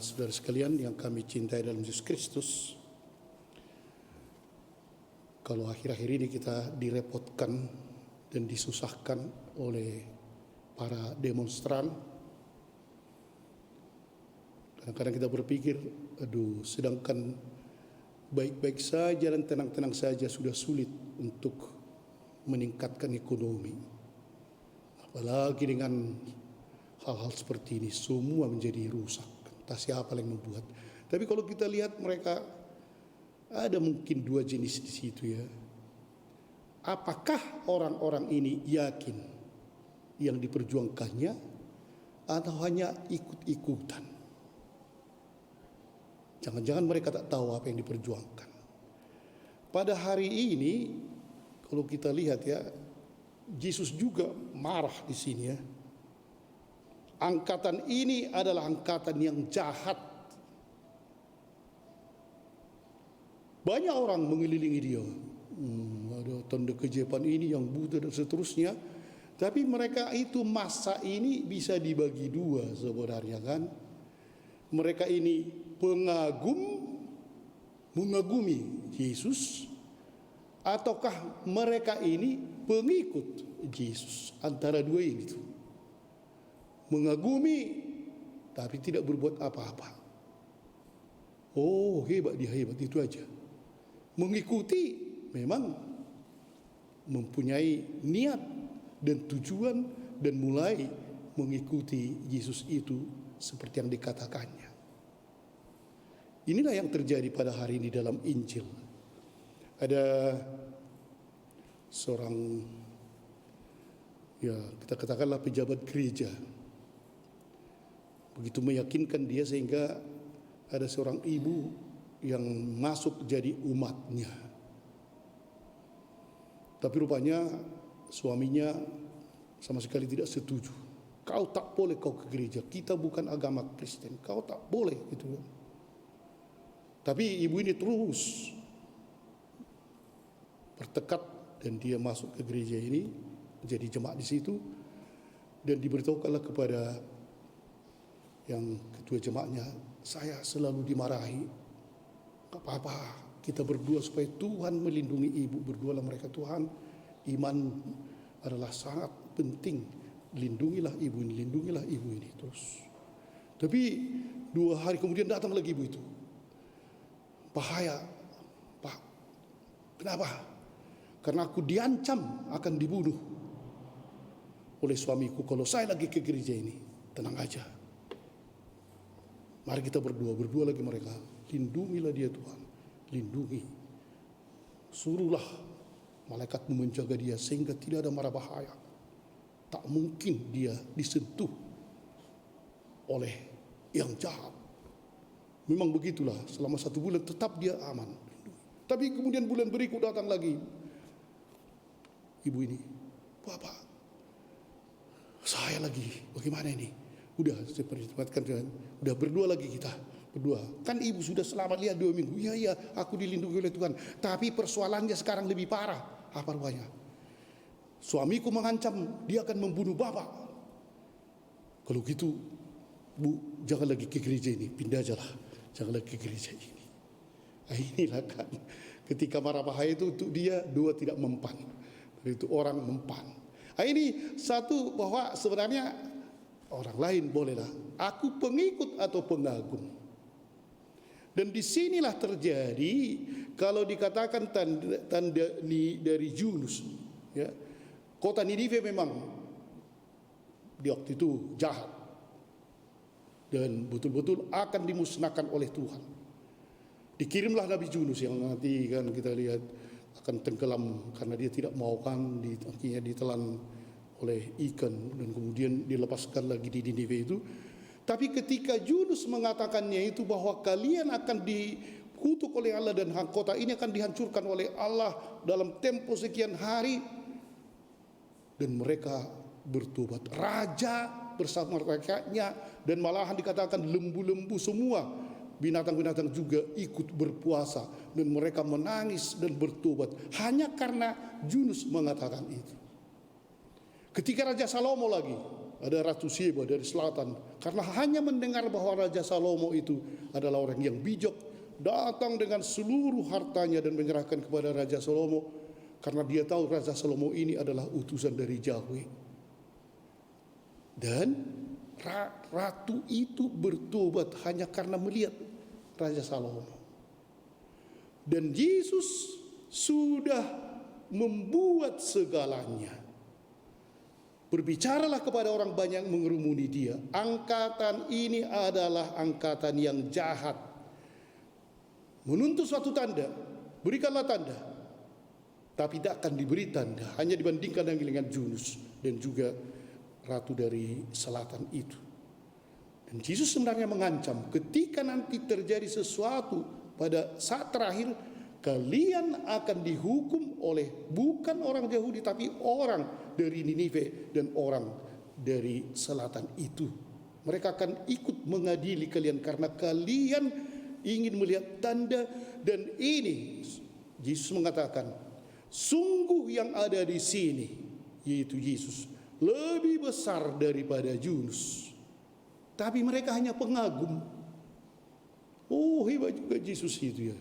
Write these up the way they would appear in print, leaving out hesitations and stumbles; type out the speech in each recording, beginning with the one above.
saudara sekalian yang kami cintai dalam Yesus Kristus, kalau akhir-akhir ini kita direpotkan dan disusahkan oleh para demonstran, kadang-kadang kita berpikir, sedangkan baik-baik saja dan tenang-tenang saja sudah sulit untuk meningkatkan ekonomi, apalagi dengan hal-hal seperti ini semua menjadi rusak. Entah siapa yang membuat. Tapi kalau kita lihat mereka ada mungkin dua jenis di situ ya. Apakah orang-orang ini yakin yang diperjuangkannya atau hanya ikut-ikutan? Jangan-jangan mereka tak tahu apa yang diperjuangkan. Pada hari ini kalau kita lihat ya, Yesus juga marah di sini ya. Angkatan ini adalah angkatan yang jahat. Banyak orang mengelilingi dia. Ada tanda keajaiban ini yang buta dan seterusnya. Tapi mereka itu masa ini bisa dibagi dua sebenarnya kan. Mereka ini mengagumi Yesus, ataukah mereka ini pengikut Yesus? Antara dua ini tuh. Mengagumi tapi tidak berbuat apa-apa. Oh, hebat dia, hebat, itu aja. Mengikuti memang mempunyai niat dan tujuan dan mulai mengikuti Yesus itu seperti yang dikatakannya. Inilah yang terjadi pada hari ini dalam Injil. Ada seorang, ya kita katakanlah pejabat gereja, begitu meyakinkan dia sehingga ada seorang ibu yang masuk jadi umatnya. Tapi rupanya suaminya sama sekali tidak setuju. Kau tak boleh kau ke gereja, kita bukan agama Kristen, kau tak boleh gitu. Tapi ibu ini terus bertekad dan dia masuk ke gereja ini, menjadi jemaat di situ, dan diberitahukanlah kepada yang ketua jemaatnya, saya selalu dimarahi. Gak apa-apa, kita berdoa supaya Tuhan melindungi ibu. Berdoalah mereka, Tuhan, iman adalah sangat penting. Lindungilah ibu ini terus. Tapi 2 hari kemudian datang lagi ibu itu. Bahaya, Pak. Kenapa? Karena aku diancam akan dibunuh oleh suamiku kalau saya lagi ke gereja ini. Tenang aja. Mari kita berdoa lagi mereka. Lindungilah dia Tuhan, lindungi. Suruhlah malaikatmu menjaga dia sehingga tidak ada mara bahaya. Tak mungkin dia disentuh oleh yang jahat. Memang begitulah, selama 1 bulan tetap dia aman. Tapi kemudian bulan berikut datang lagi ibu ini, Bapak, saya lagi, bagaimana ini? Udah saya perintahkan Tuhan, udah berdoa lagi kita, berdoa. Kan ibu sudah selamat lihat 2 minggu. Iya, aku dilindungi oleh Tuhan. Tapi persoalannya sekarang lebih parah. Apa rupanya? Suamiku mengancam dia akan membunuh Bapak. Kalau gitu, Bu, jangan lagi ke gereja ini, pindah aja lah. Jangan lagi ke gereja ini. Nah, inilah kan, ketika marah bahaya itu untuk dia, 2 tidak mempan. Itu orang mempan. Nah, ini satu bahwa sebenarnya orang lain bolehlah. Aku pengikut atau pengagum. Dan disinilah terjadi kalau dikatakan tanda dari Yunus. Ya, kota Ninive memang di waktu itu jahat dan betul-betul akan dimusnahkan oleh Tuhan. Dikirimlah Nabi Yunus yang nanti kan kita lihat akan tenggelam karena dia tidak mau kan, akhirnya ditelan oleh ikan dan kemudian dilepaskan lagi di Ninive itu. Tapi ketika Yunus mengatakannya itu bahwa kalian akan dikutuk oleh Allah dan kota ini akan dihancurkan oleh Allah dalam tempo sekian hari, dan mereka bertobat. Raja bersama rakyatnya, dan malahan dikatakan lembu-lembu semua, binatang-binatang juga ikut berpuasa, dan mereka menangis dan bertobat hanya karena Yunus mengatakan itu. Ketika Raja Salomo lagi ada Ratu Sheba dari selatan. Karena hanya mendengar bahwa Raja Salomo itu adalah orang yang bijak, datang dengan seluruh hartanya dan menyerahkan kepada Raja Salomo. Karena dia tahu Raja Salomo ini adalah utusan dari Yahweh. Dan ratu itu bertobat hanya karena melihat Raja Salomo. Dan Yesus sudah membuat segalanya. Berbicaralah kepada orang banyak yang mengerumuni dia. Angkatan ini adalah angkatan yang jahat. Menuntut suatu tanda, berikanlah tanda. Tapi tidak akan diberi tanda, hanya dibandingkan dengan Yunus dan juga ratu dari selatan itu. Dan Yesus sebenarnya mengancam, ketika nanti terjadi sesuatu pada saat terakhir, kalian akan dihukum oleh bukan orang Yahudi tapi orang dari Ninive dan orang dari selatan itu. Mereka akan ikut mengadili kalian karena kalian ingin melihat tanda. Dan ini Yesus mengatakan, sungguh yang ada di sini, yaitu Yesus, lebih besar daripada Yunus. Tapi mereka hanya pengagum. Oh, hebat juga Yesus itu ya.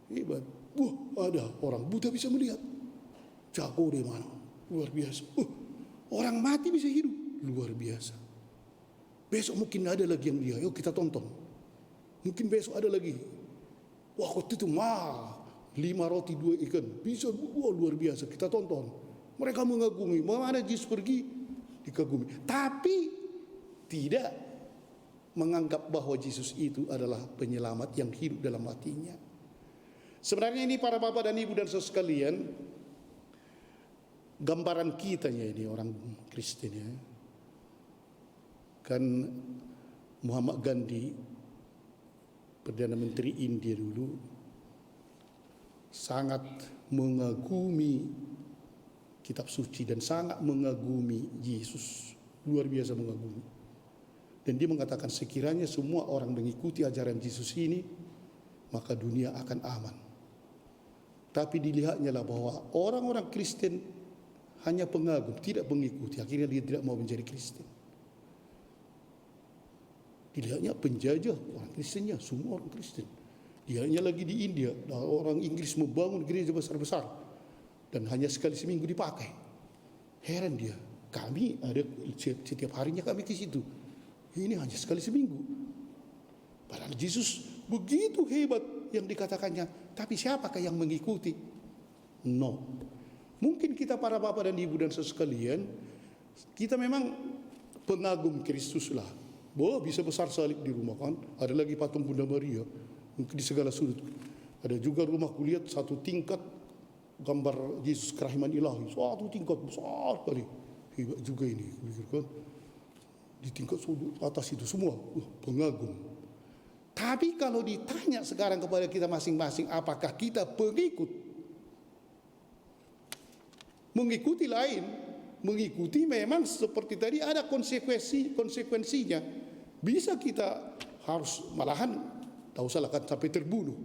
Hebat. Wah, ada orang buta bisa melihat. Jago di mana? Luar biasa. Orang mati bisa hidup. Luar biasa. Besok mungkin ada lagi yang dia. Yuk kita tonton. Mungkin besok ada lagi. Wah, waktu itu 5 roti 2 ikan. Bisa, wah luar biasa. Kita tonton. Mereka mengagumi. Mana Yesus pergi? Dikagumi. Tapi tidak menganggap bahwa Yesus itu adalah penyelamat yang hidup dalam hatinya. Sebenarnya ini para bapak dan ibu dan saudara sekalian, gambaran kitanya ini orang Kristen ya. Kan Muhammad Gandhi, Perdana Menteri India dulu, sangat mengagumi kitab suci dan sangat mengagumi Yesus. Luar biasa mengagumi. Dan dia mengatakan sekiranya semua orang mengikuti ajaran Yesus ini, maka dunia akan aman. Tapi dilihatnya lah bahwa orang-orang Kristen hanya pengagum, tidak mengikuti. Akhirnya dia tidak mau menjadi Kristen. Dilihatnya penjajah orang Kristennya, semua orang Kristen. Dilihatnya lagi di India, orang Inggris membangun gereja besar-besar dan hanya sekali seminggu dipakai. Heran dia, kami ada setiap harinya kami ke situ. Ini hanya sekali seminggu. Padahal Yesus begitu hebat yang dikatakannya, tapi siapakah yang mengikuti? No. Mungkin kita para bapak dan ibu dan saudara sekalian, kita memang pengagum Kristus lah. Bahwa bisa besar salib di rumah kan, ada lagi patung Bunda Maria, mungkin di segala sudut. Ada juga rumah kulihat satu tingkat gambar Yesus kerahiman ilahi, satu tingkat besar kali. Hebat juga ini, kan? Di tingkat sudut atas itu semua, pengagum. Tapi kalau ditanya sekarang kepada kita masing-masing, apakah kita pengikut? Mengikuti lain, mengikuti memang seperti tadi ada konsekuensinya. Bisa kita harus malahan, tak usah kan sampai terbunuh.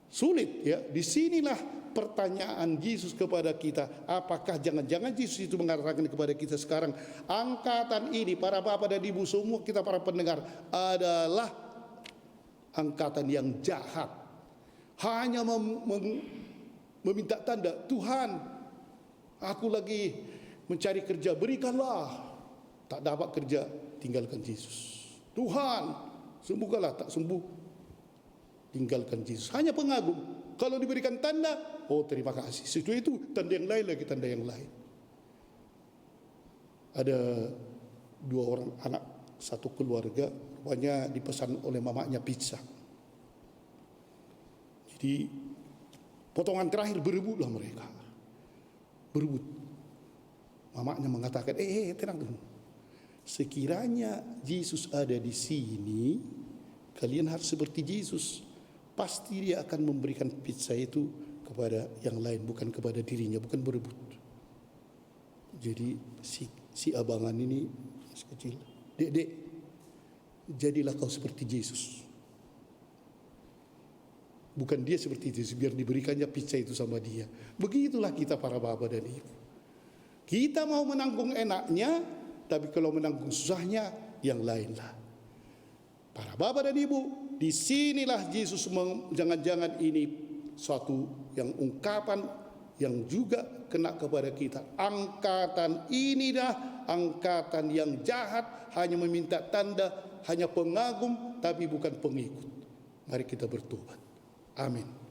Sulit ya. Disinilah pertanyaan Yesus kepada kita, apakah jangan-jangan Yesus itu mengatakan kepada kita sekarang, angkatan ini para bapak dan ibu semua kita para pendengar adalah angkatan yang jahat, hanya meminta tanda, Tuhan aku lagi mencari kerja, berikanlah. Tak dapat kerja, tinggalkan Yesus. Tuhan sembuhkanlah, tak sembuh, tinggalkan Yesus. Hanya pengagum. Kalau diberikan tanda, oh terima kasih. Setelah itu tanda yang lain lagi, tanda yang lain. Ada 2 orang anak satu keluarga, rupanya dipesan oleh mamanya pizza. Jadi potongan terakhir berebutlah mereka. Berebut. Mamanya mengatakan, tenang dulu. Sekiranya Yesus ada di sini, kalian harus seperti Yesus. Pasti dia akan memberikan pizza itu kepada yang lain, bukan kepada dirinya, bukan berebut. Jadi si abangan ini masih kecil, dek, jadilah kau seperti Yesus. Bukan dia seperti Yesus, biar diberikannya pizza itu sama dia. Begitulah kita para bapak dan ibu. Kita mau menanggung enaknya, tapi kalau menanggung susahnya, yang lainlah. Para bapak dan ibu, disinilah Yesus jangan-jangan ini suatu yang ungkapan yang juga kena kepada kita. Angkatan inilah angkatan yang jahat, hanya meminta tanda, hanya pengagum, tapi bukan pengikut. Mari kita bertobat. Amin.